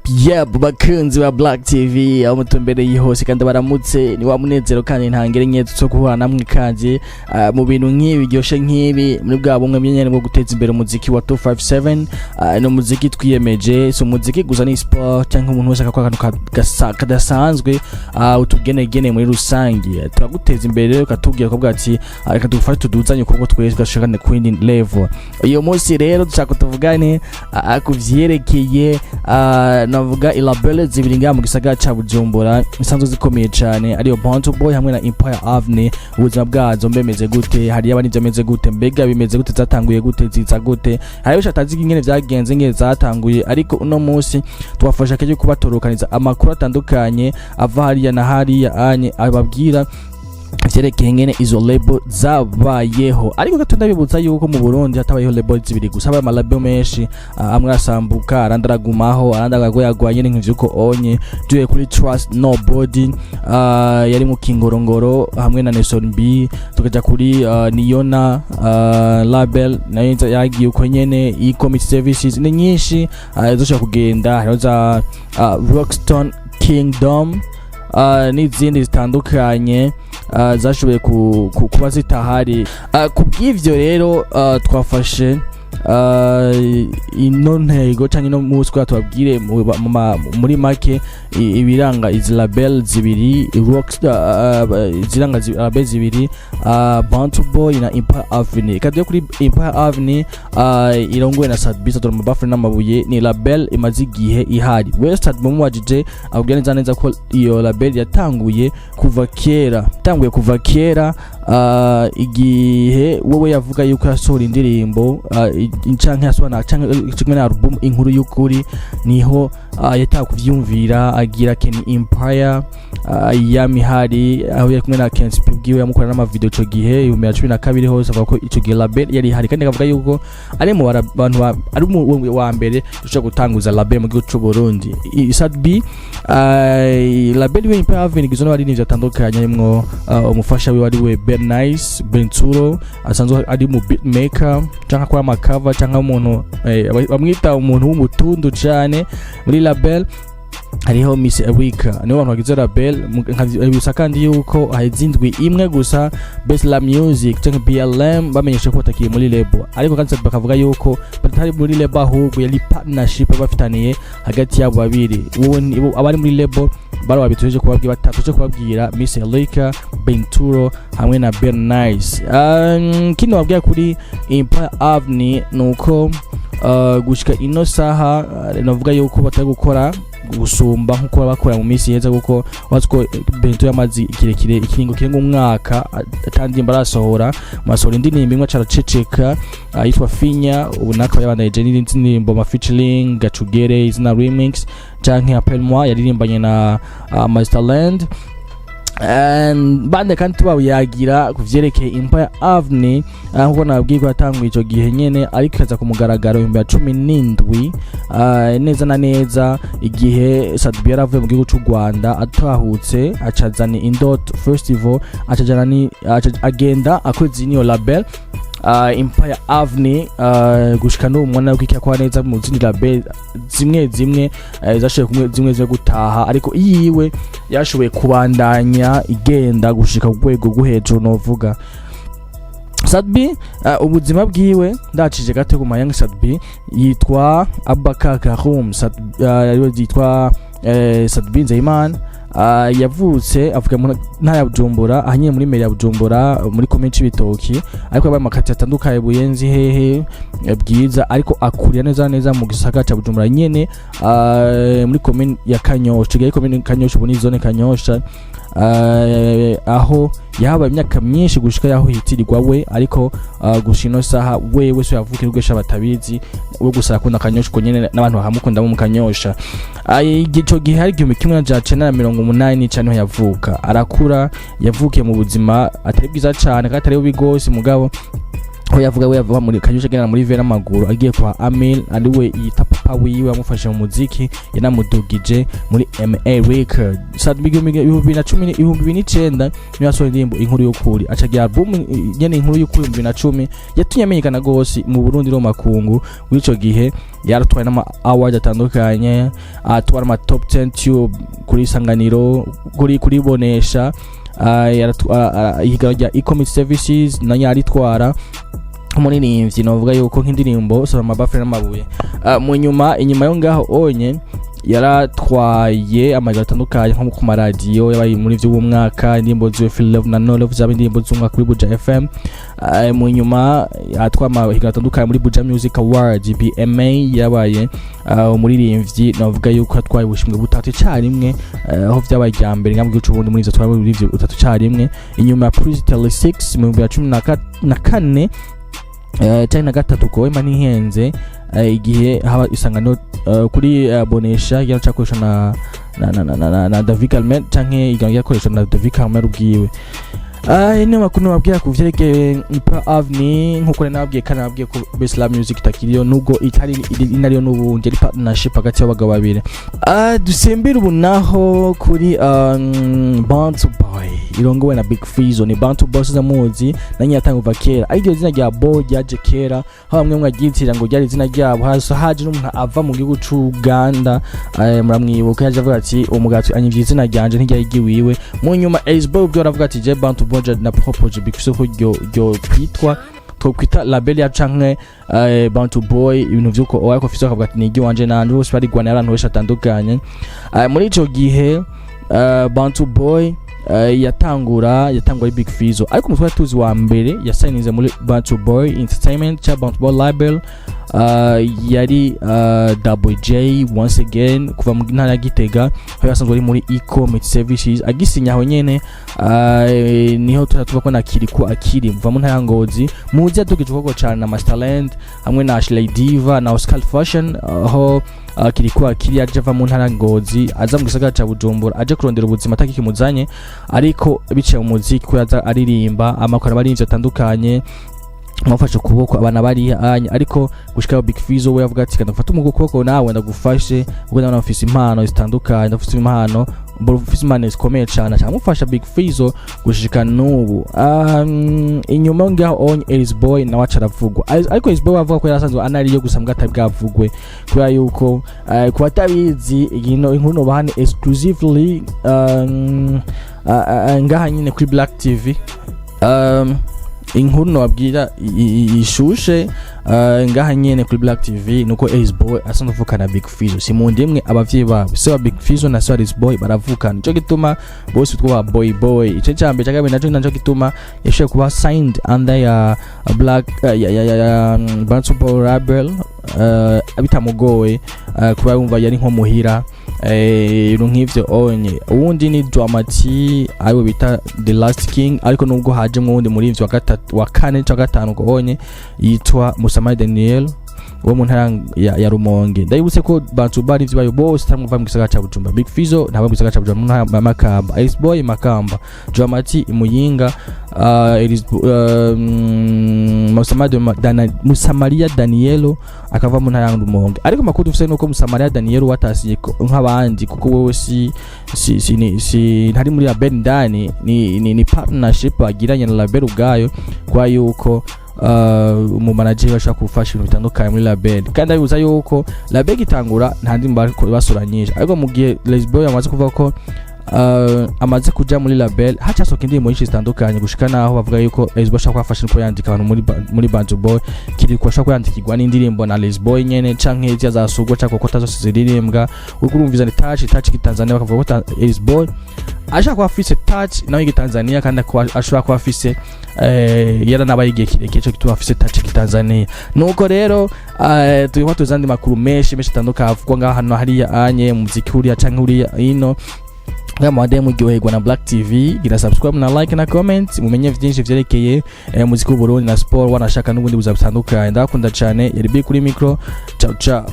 Yep bakunzi ba Black TV aho mutumbereye hose kandi baramutse ni wa munezero kandi ntangere nyezo zo guhura namwe kaje mu bintu nk'ibi byoshe nk'ibi muri bwa bumwe byenyene bwo guteza imbere umuziki wa 257 no muziki twiyemeje so muziki gusa ni sport cyangwa umuntu wese akakora akantu kadasanzwe utugenegene muri rusangi turaguteza imbere ukatubwira ko bwati reka dufate tuduzanye uko twese gashakane queen level uyo munsi rero dushaka tuvugane akuvyerekeye navuga ilabele zibiri ngaha mu gisagara ca Bujumbura isanzwe zikomeye cyane ariyo Bantu Boy hamwe na Empire Avenue ubuzima bwazo mbemeze gute hari abandi byameze gute mbega bimeze gute zatanguye gute ziza gute hari bishatazi ingene vyagenze ngene zatanguye ariko uno munsi twafasha keje kubatorokaniza amakuru atandukanye ava hariya na hariya anye ababwira vyerekeye ngene izo label zabayeho ariko gatunda bibutsa yuko mu Burundi hatabayeho label zibiri gusa aba malabel menshi amwe asambuka arandaragumaho arandagagoyagwanye n'inkivyuko onye duye kuri Trust Nobody yari mu Kingorongoro hamwe na Nelson B tukaja kuri Niona label nayo yagiye uko nyene e-commerce services ni nyinshi zoshaka kugenda hariho za Rockstone Kingdom n'izindi zitandukanye zashoboye kuba zitahari kubw'ivyo rero twafashe ino ntego cyangwa no muswa tubabwire muri make ibiranga izi label zibiri ziranga label zibiri Bantu Boy na Empire Avenue kadiyo kuri Empire Avenue irongwe na Sadbisa dore mabafre n'amabuye ni label imaze igihe ihari Westad mumwajije abugene neza ko iyo label yatanguye kuva kera igihe wowe yavuga yuko yasohora indirimbo incyanke yasohora cyangwa na album inkuru y'ukuri niho yataka kuvyumvira agira Ken Empire yamihari aho yakumwe na Ken Spibgiwe yamukora n'ama video cyo gihe 2012 hose avuga ko ico gihe label yari hari kandi akavuga yuko ari mu bantu ari mu wa mbere cyo gutanguza label mu gihugu cy'u Burundi Sadbi label we Empire Avenue gizo n'abari n'ivyo atandukanye harimo umufasha we wari we Nice Benturo asanzwe ari mu beatmaker cyangwa kwa makava cyangwa umuntu bamwita umuntu w'umutundu cyane muri label hariho Miss Erika niwe abantu bagize label nkabisa kandi yuko ahizindwi imwe gusa Best La Music cyangwa BLM bamenyesha ko batakiye muri label ariko kandi bakavuga yuko batari muri label ahubwo yari partnership bafitaniye hagati yabo babiri abari muri label baro babitoje kubabwira batatoje kubabwira Miss Erika Benturo hamwe na Nice kino babwira kuri Empire Avenue nuko gushika ino saha navuga yuko batari gukora gusumba nkuko bakora mu minsi yeza kuko watsko Bento yamazi ikiringo kirenga umwaka kandi mbarasohora masohora indirimbo imwe caraceceka yitwa Finya ubunaka yabandaje n'indirimbo ma featuring Gacugere izina remix canke Appelle-moi yaririmbanye na Masterland bande kandi tubayagira kuvyerekeye Empire Avenue nkuko nabwirwa yatanguye ico gihe nyene ariko kaza kumugaragaro 2017 neza na neza igihe Sadbi yaravuye mu gihugu cy'u Rwanda atahutse acazana Indot Festival agenda akoze niyo label Empire Avenue gushika no umwana w'ikika kwa neza mu zindi label zimwe zashoboye kumwe zimwe zo gutaha ariko yiwe yashoboye kubandanya igenda gushika ku rwego rw'hejuru novuga Sadbi ubuzima bwiwe ndacije gate ku mayang Sadbi yitwa Abakaka Room yitwa Sadbi Nzeyimana yavutse avuga mu ntara ya Bujumbura ahanye muri meri ya Bujumbura muri komine Bitoki ariko abaye makati atandukaye Buyenzi hehe bwiza ariko akurira neza mu gisagara ca Bujumbura nyene muri komine ya Kanyosha giye komine Kanyosha ubuni zone Kanyosha aho yaba imyaka myinshi gushika yaho hitirirwa we ariko gushino saha wewe so yavukira rwesha batabizi we gusa akunda Kanyosha ko nyene n'abantu bahamukunda mu Kanyosha igico gihe hari 1980 cyane yavuka arakura yavukiye mu buzima atari bwiza cyane kandi atari bigose mugabo aho yavuga we yava muri kanyusha gena muri Vera Maguru agiye kwa Amil ariwe yita papa wiwe amufasha mu muziki yanamudugije muri MA Record sad bigumi 2019 niyo yasohoye indirimbo inkuru y'ukuri acagira album nyene inkuru y'ukuri 2010 yatumye amenyekana gose mu Burundi no makungu w'ico gihe yaratwaye n'ama award atandukanye atwara ama top 10 tube kuri Sanganiro kuri bonesha yigarajya e-commerce services na yaritwara umunirimbyi novuga yuko nk'indirimbo so amabafre n'amabuye mu nyuma inyuma yo ngaho onye yaratwaye amajwi atandukanye nko ku maradiyo yabaye muri vy'umwaka indirimbo zo Feel Love na No Love zaba indirimbo z'umwaka kuri Buja FM mu nyuma atwa amahiga atandukanye muri Buja Music Awards BMA yabaye umuririmbyi novuga yuko atwaye ubushimwe butatu cyarimwe aho vyabaye ryambere ngambwe cy'ubundi muri izo twabaye urivyo butatu cyarimwe inyuma ya Prince Tele 6 mu 2014 cyane gatatu ko imani henze igihe haba isangano kuri bonesha yaracakoresha na David Calment canke iganga yakoresha na David Calment ubwiwe ine makuru babwiye ku vyerekeye Impa Avni nkuko nababwiye kana nababwiye ko Best Love Music takiriyo nubwo itari inariyo n'ubundi ari partnership hagati y'abagabo babiri dusembera ubu naho kuri Bantu Boy irongowe na Big Fizzo ni Bantu Boy za muzi nanyi yatanguva kera ariko zina rya Boy ryaje kera aho bamwe mwagitira ngo ryari zina ryabo haso haje n'umuntu ava mu gihugu c'u Uganda muramwibuka yaje avuga ati umugati anyivye izina ryanje ntiryaigiwiwe mu nyuma Aceboy byo aravuga ati je Bantu Boy na propose Big Fizzo ko ryo kwitwa twokwita label ya canke Bantu Boy ibintu vyuko oya Fizzo akavuga ati nigi wanje nanje bose bari gwana yarantu wesha atandukanye muri ico gihe Bantu Boy yatangura Big Fizzo ariko umutwe tuzi wa mbere yasigninze muri Bantu Boy Entertainment cha Bantu Boy label yari Double J once again kuva mu ntara Gitega aho yasanzwe ari muri e-commerce services agisinyaho nyene niho tuva ko nakiri akiri mva mu ntara Ngozi muzi yadugije koko cyane na Masterland hamwe na Ashley Diva na Oscar Fashion aho akiri aje ava mu ntara Ngozi aza mu gisagara ca Bujumbura aje kurondera ubuzima atakikimuzanye ariko biciye mu muziki ko yaza aririmba amakora bari ivyo atandukanye mufashe kuboko abana bari anya ariko gushika Big Fizzo we yavuga ati kana gufata umugukoko nawe ndagufashe ubwo nawe ufise impano zitandukanye ndafise impano ufise impano zikomeye cyane cyamufasha Big Fizzo gushika nubu inyuma ngaho on Aceboy na wacaravugwa ariko Aceboy avuga ko yarasanzwe anariyo gusa mbwa bwavugwe kubera yuko ku batabizi inkuru bahane exclusively ngaha nyine kuri Black TV inkuru nababwira ishushe ngaha nyene kuri Black TV nuko Aceboy asanzwe avukana Big Fizzo simundimwe abavyeyi babo so Big Fizzo na Aceboy baravukana ico gituma bose twa boy ico cyambe cyagabe naco gituma yashoye kuba signed under ya Black ya Bantu Boy label abitamugoye kuba yumva yari nko muhira nk'ivyo onye uwundi ni Dramati ayo bita The Last King ariko nubwo haje mu wundi muri ivyo wa kane cyangwa gatanu ko onye yitwa Musamari Daniel wo mu ntara ya Rumonge ndayibutse ko Bantu bari ivyo bayo bose tamuva mu gisagara ca Bujumbura Big Fizzo ntabwo mu gisagara ca Bujumbura mu Makamba Aceboy Makamba Dramati Imuyinga Musamaria Danielo akava mu ntara ya Rumonge ariko makuru dufise nuko Musamaria Danielo watasiye nk'abandi kuko wewe si ntari muri label ndani ni partnership agiranye na label ubwayo kwa yuko mu manager bashaka kufasha ibintu bitandukanye muri label kandi abibuza yuko label itangura nta ndimba basoranyije ariko mu gihe Aceboy amaze kuvuga ko amaze kuja muri label hacasoka indirimbo nyinshi zitandukanye gushika naho bavuga yuko Aceboy ashaka kwafasha ko yandika abantu muri Bantu Boy kiri ko ashaka kwandikirwa n'indirimbo na Aceboy nyene canke yazasugwa cyako ko tazose ziririmbwa urumviza ni touch kitanzania bakavuga ko Aceboy ashaka kwafise touch nawe gitanzania kandi ashaka kwafise yara nabaye igihe kirekire cyo gituma afise touch kitanzania nuko rero turimo tuzandi makuru menshi atandukanye avugwa ngaha hano hariya anye muziki uriya canke uriya ino kama wademu gyohegwa na Black TV gira subscribe na like na comment mumenye vyinshi vyerekeye muziki w'u Burundi na sport wanashaka n'ubundi buzabutandukanye ndakunda cyane yari bi kuri micro ciao